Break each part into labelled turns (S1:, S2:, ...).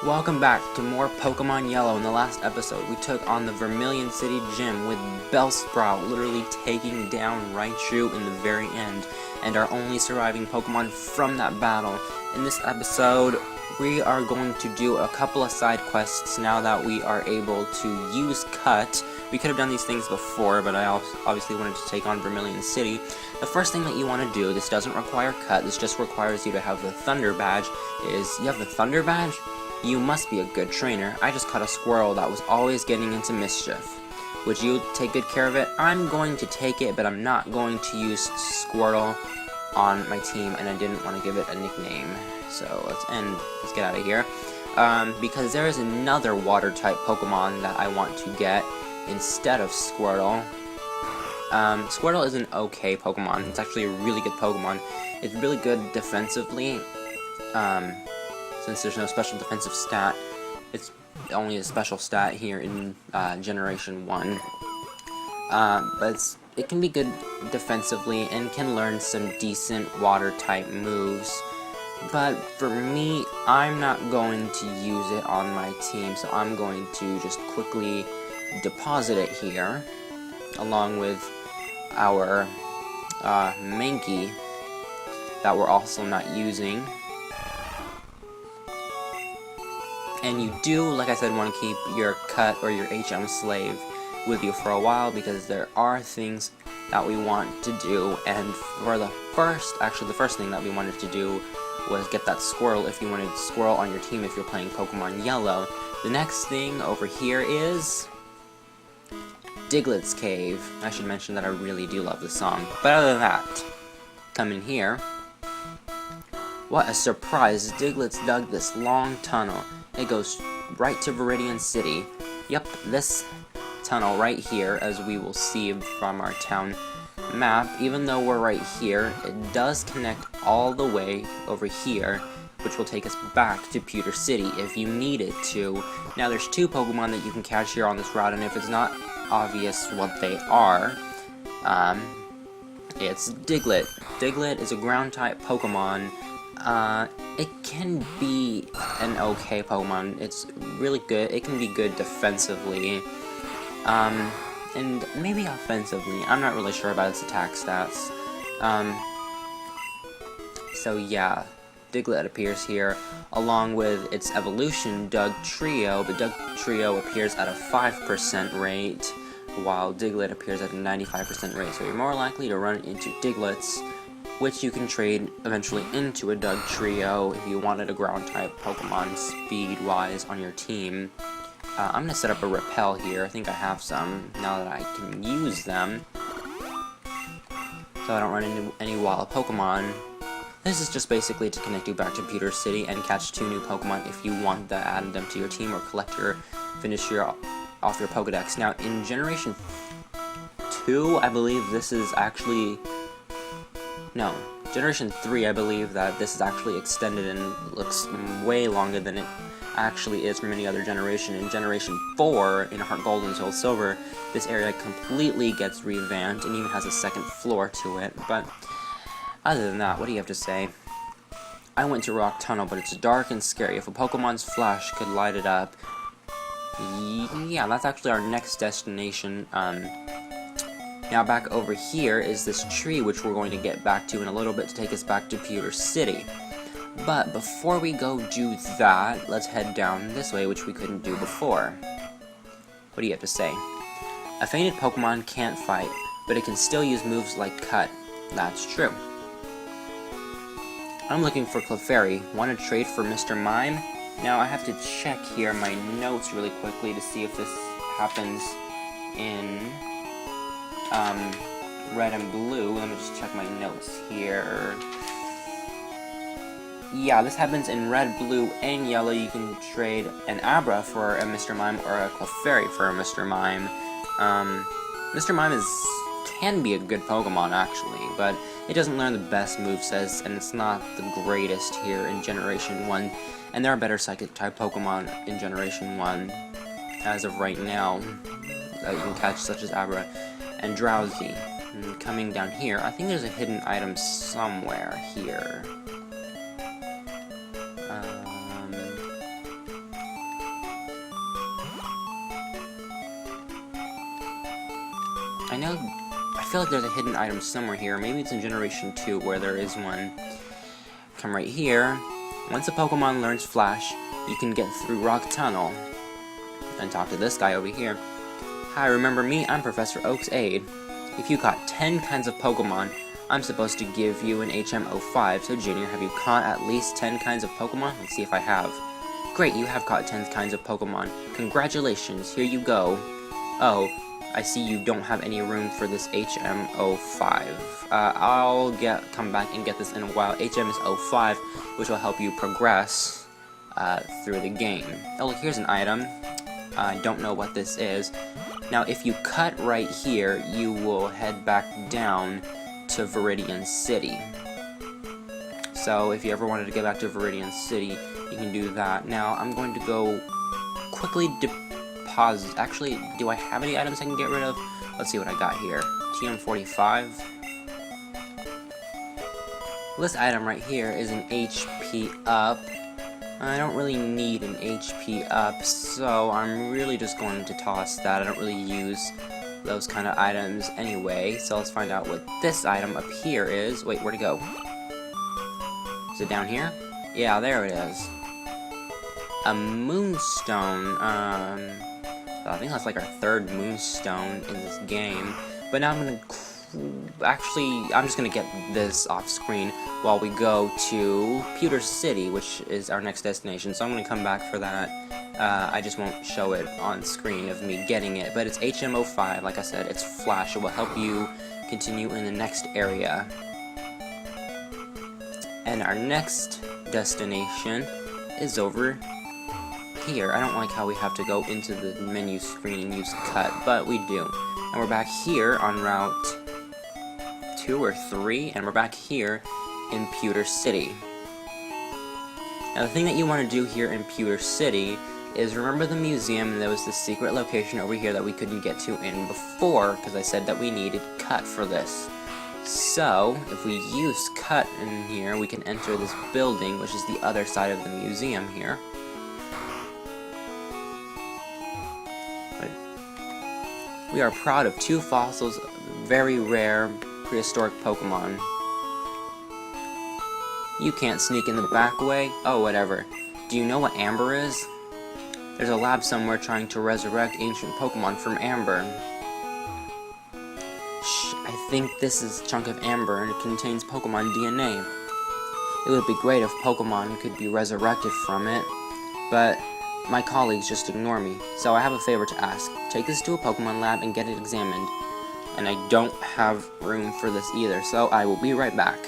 S1: Welcome back to more Pokemon Yellow. In the last episode, we took on the Vermilion City Gym with Bellsprout literally taking down Raichu in the very end, and our only surviving Pokemon from that battle. In this episode, we are going to do a couple of side quests now that we are able to use Cut. We could have done these things before, but I obviously wanted to take on Vermilion City. The first thing that you want to do, this doesn't require Cut, this just requires you to have the Thunder Badge, is you have the Thunder Badge? You must be a good trainer. I just caught a squirrel that was always getting into mischief. Would you take good care of it? I'm going to take it, but I'm not going to use Squirtle on my team, and I didn't want to give it a nickname. So let's get out of here. Because there is another water-type Pokemon that I want to get instead of Squirtle. Squirtle is an okay Pokemon. It's actually a really good Pokemon. It's really good defensively. Since there's no special defensive stat, it's only a special stat here in Generation 1. But it can be good defensively and can learn some decent water-type moves. But for me, I'm not going to use it on my team, so I'm going to just quickly deposit it here, along with our Mankey that we're also not using. And you do, like I said, want to keep your Cut or your HM Slave with you for a while, because there are things that we want to do. And for the first thing that we wanted to do was get that Squirrel if you wanted Squirrel on your team if you're playing Pokemon Yellow. The next thing over here is Diglett's Cave. I should mention that I really do love this song. But other than that, come in here. What a surprise! Diglett's dug this long tunnel. It goes right to Viridian City. Yep, this tunnel right here, as we will see from our town map, even though we're right here, it does connect all the way over here, which will take us back to Pewter City if you need it to. Now, there's two Pokemon that you can catch here on this route, and if it's not obvious what they are, it's Diglett. Diglett is a ground-type Pokemon. It can be an okay Pokemon. It's really good. It can be good defensively, and maybe offensively. I'm not really sure about its attack stats. So yeah, Diglett appears here, along with its evolution, Dugtrio, but Dugtrio appears at a 5% rate, while Diglett appears at a 95% rate, so you're more likely to run into Digletts, which you can trade eventually into a Dugtrio if you wanted a ground-type Pokemon speed-wise on your team. I'm going to set up a Repel here. I think I have some, now that I can use them, so I don't run into any wild Pokemon. This is just basically to connect you back to Pewter City and catch 2 new Pokemon if you want to add them to your team or finish off your Pokedex. Now, in Generation 2, I believe this is actually... No, Generation 3, I believe that this is actually extended and looks way longer than it actually is from any other generation. In Generation 4, in Heart Gold and Soul Silver, this area completely gets revamped and even has a second floor to it. But other than that, what do you have to say? I went to Rock Tunnel, but it's dark and scary. If a Pokemon's flash could light it up... Yeah, that's actually our next destination. Now back over here is this tree, which we're going to get back to in a little bit to take us back to Pewter City. But before we go do that, let's head down this way, which we couldn't do before. What do you have to say? A fainted Pokemon can't fight, but it can still use moves like Cut. That's true. I'm looking for Clefairy. Want to trade for Mr. Mime? Now I have to check here my notes really quickly to see if this happens in... red and blue. Let me just check my notes here. Yeah, this happens in red, blue, and yellow. You can trade an Abra for a Mr. Mime or a Clefairy for a Mr. Mime. Mr. Mime can be a good Pokemon, actually, but it doesn't learn the best movesets, and it's not the greatest here in Generation 1. And there are better Psychic-type Pokemon in Generation 1, as of right now, that you can catch, such as Abra and Drowsy. And coming down here, I think there's a hidden item somewhere here. I feel like there's a hidden item somewhere here. Maybe it's in Generation 2 where there is one. Come right here. Once a Pokemon learns Flash, you can get through Rock Tunnel. And talk to this guy over here. Hi, remember me? I'm Professor Oak's aide. If you caught 10 kinds of Pokemon, I'm supposed to give you an HM05. So, Junior, have you caught at least 10 kinds of Pokemon? Let's see if I have. Great, you have caught 10 kinds of Pokemon. Congratulations, here you go. Oh, I see you don't have any room for this HM05. I'll come back and get this in a while. HM is 05, which will help you progress through the game. Oh, look, here's an item. I don't know what this is. Now, if you cut right here, you will head back down to Viridian City. So, if you ever wanted to get back to Viridian City, you can do that. Now, I'm going to go quickly deposit. Actually, do I have any items I can get rid of? Let's see what I got here. TM45. This item right here is an HP up. I don't really need an HP up, so I'm really just going to toss that. I don't really use those kind of items anyway, so let's find out what this item up here is. Wait, where'd it go? Is it down here? Yeah, there it is. A Moonstone. I think that's like our third Moonstone in this game. But now I'm gonna... Actually, I'm just gonna get this off screen while we go to Pewter City, which is our next destination. So I'm gonna come back for that. I just won't show it on screen of me getting it. But it's HM05, like I said, it's Flash. It will help you continue in the next area. And our next destination is over here. I don't like how we have to go into the menu screen and use cut, but we do. And we're back here on Route 2 or 3, and we're back here in Pewter City. Now, the thing that you want to do here in Pewter City is remember the museum, and there was this secret location over here that we couldn't get to in before, because I said that we needed cut for this. So, if we use cut in here, we can enter this building, which is the other side of the museum here. But we are proud of 2 fossils of very rare prehistoric Pokemon. You can't sneak in the back way? Oh, whatever. Do you know what Amber is? There's a lab somewhere trying to resurrect ancient Pokemon from Amber. Shh, I think this is a chunk of Amber and it contains Pokemon DNA. It would be great if Pokemon could be resurrected from it, but my colleagues just ignore me, so I have a favor to ask. Take this to a Pokemon lab and get it examined. And I don't have room for this either, so I will be right back.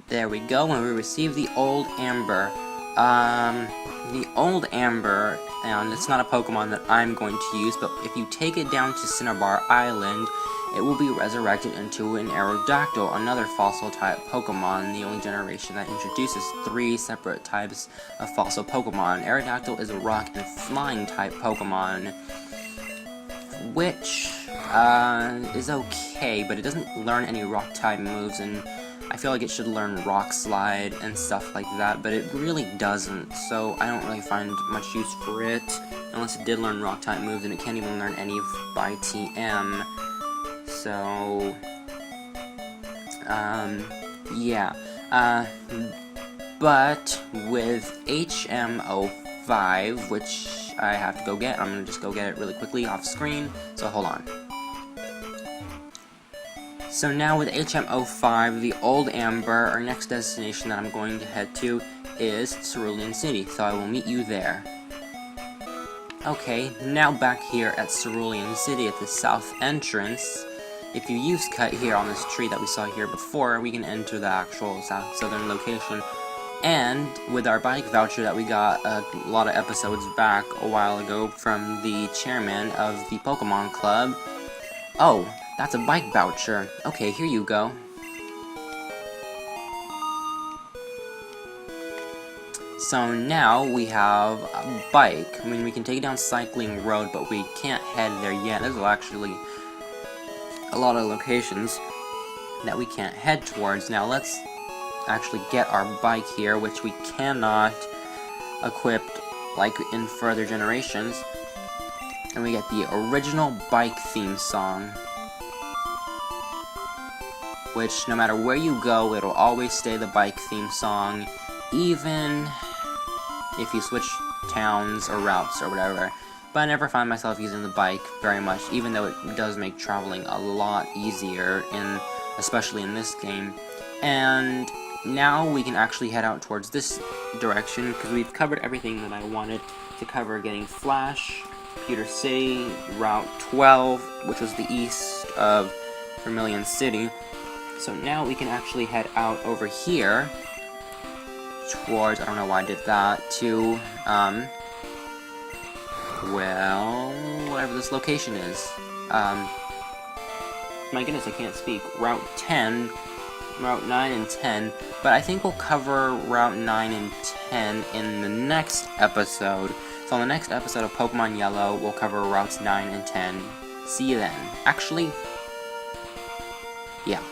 S1: There we go, and we receive the Old Amber. The Old Amber, and it's not a Pokemon that I'm going to use, but if you take it down to Cinnabar Island, it will be resurrected into an Aerodactyl, another fossil-type Pokemon, the only generation that introduces 3 separate types of fossil Pokemon. Aerodactyl is a rock and flying-type Pokemon, which is okay, but it doesn't learn any rock-type moves, and I feel like it should learn Rock Slide and stuff like that, but it really doesn't, so I don't really find much use for it, unless it did learn Rock-type moves, and it can't even learn any by TM. So, yeah. But with HM05, which I have to go get, I'm gonna just go get it really quickly off screen, so hold on. So now with HM05, the Old Amber, our next destination that I'm going to head to is Cerulean City, so I will meet you there. Okay, now back here at Cerulean City at the south entrance. If you use cut here on this tree that we saw here before, we can enter the actual southern location. And with our bike voucher that we got a lot of episodes back a while ago from the chairman of the Pokemon Club. Oh, that's a bike voucher. Okay, here you go. So now we have a bike. I mean, we can take it down Cycling Road, but we can't head there yet. There's actually a lot of locations that we can't head towards. Now let's actually get our bike here, which we cannot equip like in further generations. And we get the original bike theme song, which no matter where you go, it'll always stay the bike theme song, even if you switch towns or routes or whatever. But I never find myself using the bike very much, even though it does make traveling a lot easier, especially in this game. And now we can actually head out towards this direction, because we've covered everything that I wanted to cover, getting Flash, Pewter City, Route 12, which was the east of Vermilion City. So now we can actually head out over here towards, I don't know why I did that, to, well, whatever this location is. My goodness, I can't speak. Route 10, Route 9 and 10, but I think we'll cover Route 9 and 10 in the next episode. So on the next episode of Pokemon Yellow, we'll cover Routes 9 and 10. See you then. Actually, yeah.